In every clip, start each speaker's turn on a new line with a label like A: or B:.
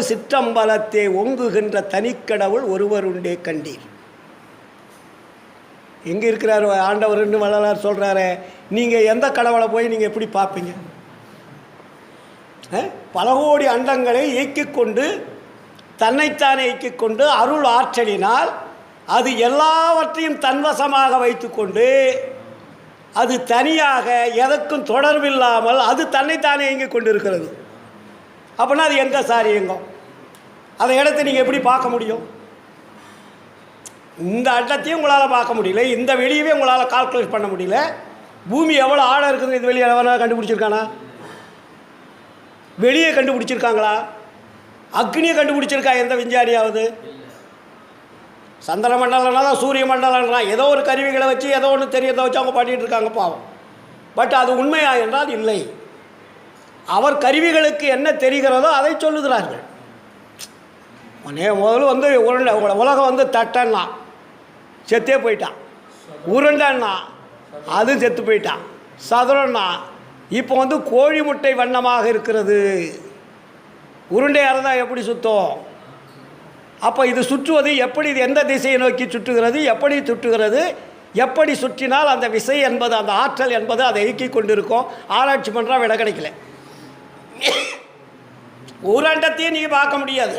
A: சிற்றம்பலத்தை ஒங்குகின்ற தனிக்கடவுள் ஒருவர் உண்டே கண்டீர். எங்கே இருக்கிறார் ஆண்டவர்னு வள்ளலார் சொல்கிறாரு. நீங்கள் எந்த கடவுளை போய் நீங்கள் எப்படி பார்ப்பீங்க? பல கோடி அண்டங்களை இயக்கிக் கொண்டு தன்னைத்தானே இயக்கிக் கொண்டு அருள் ஆற்றலினால் அது எல்லாவற்றையும் தன்வசமாக வைத்துக்கொண்டு அது தனியாக எதற்கும் தொடர்பில்லாமல் அது தன்னைத்தானே இயங்கிக் கொண்டு இருக்கிறது. அப்படின்னா அது எங்கே சார் இயங்கும்? அதை இடத்த நீங்கள் எப்படி பார்க்க முடியும்? இந்த அண்டத்தையும் உங்களால் பார்க்க முடியல, இந்த வெளியவே உங்களால் கால்குலேட் பண்ண முடியல. பூமி எவ்வளோ ஆழம் இருக்குது இது வெளியே எவனா கண்டுபிடிச்சிருக்கானா? வெளியே கண்டுபிடிச்சிருக்காங்களா? அக்னியை கண்டுபிடிச்சிருக்கா எந்த விஞ்ஞானியாவது? சந்திர மண்டலம்னா சூரிய மண்டலம்னா ஏதோ ஒரு கருவிகளை வச்சு ஏதோ ஒன்று தெரியதை வச்சு அவங்க பாடிட்டு இருக்காங்க பாவம். பட் அது உண்மையா என்றால் இல்லை. அவர் கருவிகளுக்கு என்ன தெரிகிறதோ அதை சொல்லுகிறார்கள். முதல்ல வந்து உருண்டை உலகம் வந்து தட்டன்னா செத்தே போயிட்டான், உருண்டைன்னா அது செத்து போயிட்டான், சதுரன்னா இப்போ வந்து கோழி முட்டை வண்ணமாக இருக்கிறது. உருண்டையாக இருந்தால் எப்படி சுற்றும்? அப்போ இது சுற்றுவது எப்படி? இது எந்த திசையை நோக்கி சுற்றுகிறது? எப்படி சுற்றுகிறது? எப்படி சுற்றினால் அந்த விசை என்பது அந்த ஆற்றல் என்பது அதை இயக்கி கொண்டிருக்கும். ஆராய்ச்சி பண்ணுறா விட கிடைக்கல. ஒரு அண்டத்தையும் நீங்கள் பார்க்க முடியாது.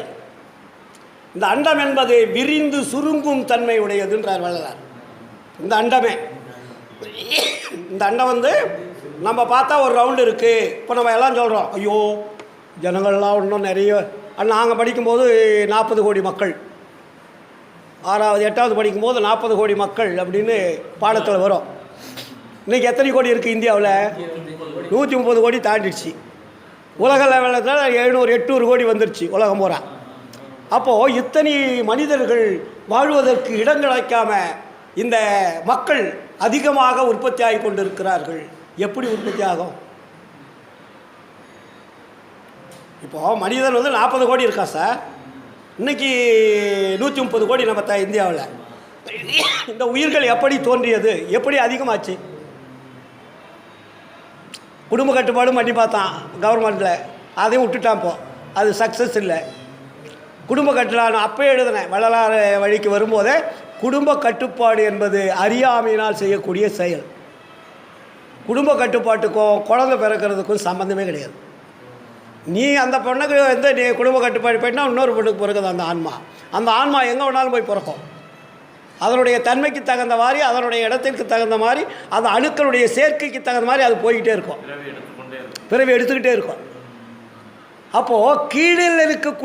A: இந்த அண்டம் என்பது விரிந்து சுருங்கும் தன்மை உடையதுன்றார் வள்ளலார். இந்த அண்டமே இந்த அண்டம் வந்து நம்ம பார்த்தா ஒரு ரவுண்டு இருக்குது. இப்போ நம்ம எல்லாம் சொல்கிறோம், ஐயோ ஜனங்கள்லாம் இன்னும் நிறைய. நாங்கள் படிக்கும்போது 40 கோடி மக்கள், 6வது 8வது படிக்கும்போது 40 கோடி மக்கள் அப்படின்னு பாடத்தில் வரும். இன்றைக்கி எத்தனை கோடி இருக்குது இந்தியாவில்? 130 கோடி தாண்டிடுச்சு. உலக லெவலில் 700 800 கோடி வந்துடுச்சு உலகம் பூரா. அப்போது இத்தனை மனிதர்கள் வாழ்வதற்கு இடம் கிடைக்காம இந்த மக்கள் அதிகமாக உற்பத்தி ஆகி கொண்டிருக்கிறார்கள். எப்படி உற்பத்தி ஆகும்? இப்போது மனிதன் வந்து 40 கோடி இருக்கா சார். இன்றைக்கி 130 கோடி நம்ம இந்தியாவில். இந்த உயிர்கள் எப்படி தோன்றியது? எப்படி அதிகமாச்சு? குடும்ப கட்டுப்பாடு பண்ணி பார்த்தான் கவர்மெண்ட்டில், அதையும் விட்டுட்டான். இப்போ அது சக்ஸஸ் இல்லை. குடும்ப கட்டுப்பாடு அப்போ எழுதினேன் வள்ளலார் வழிக்கு வரும்போதே, குடும்ப கட்டுப்பாடு என்பது அறியாமையினால் செய்யக்கூடிய செயல். குடும்ப கட்டுப்பாட்டுக்கும் குழந்தை பிறக்கிறதுக்கும் சம்மந்தமே கிடையாது. நீ அந்த பொண்ணுக்கு வந்து நீ குடும்ப கட்டுப்பாடு போயிட்டா இன்னொரு பொண்ணுக்கு பிறகுது அந்த ஆன்மா. அந்த ஆன்மா எங்கே வேணாலும் போய் பிறக்கும். அதனுடைய தன்மைக்கு தகுந்த மாதிரி, அதனுடைய இடத்திற்கு தகுந்த மாதிரி, அந்த அணுக்களுடைய சேர்க்கைக்கு தகுந்த மாதிரி அது போய்கிட்டே இருக்கும், பிறவி எடுத்துக்கிட்டே இருக்கும். அப்போது கீழில் இருக்க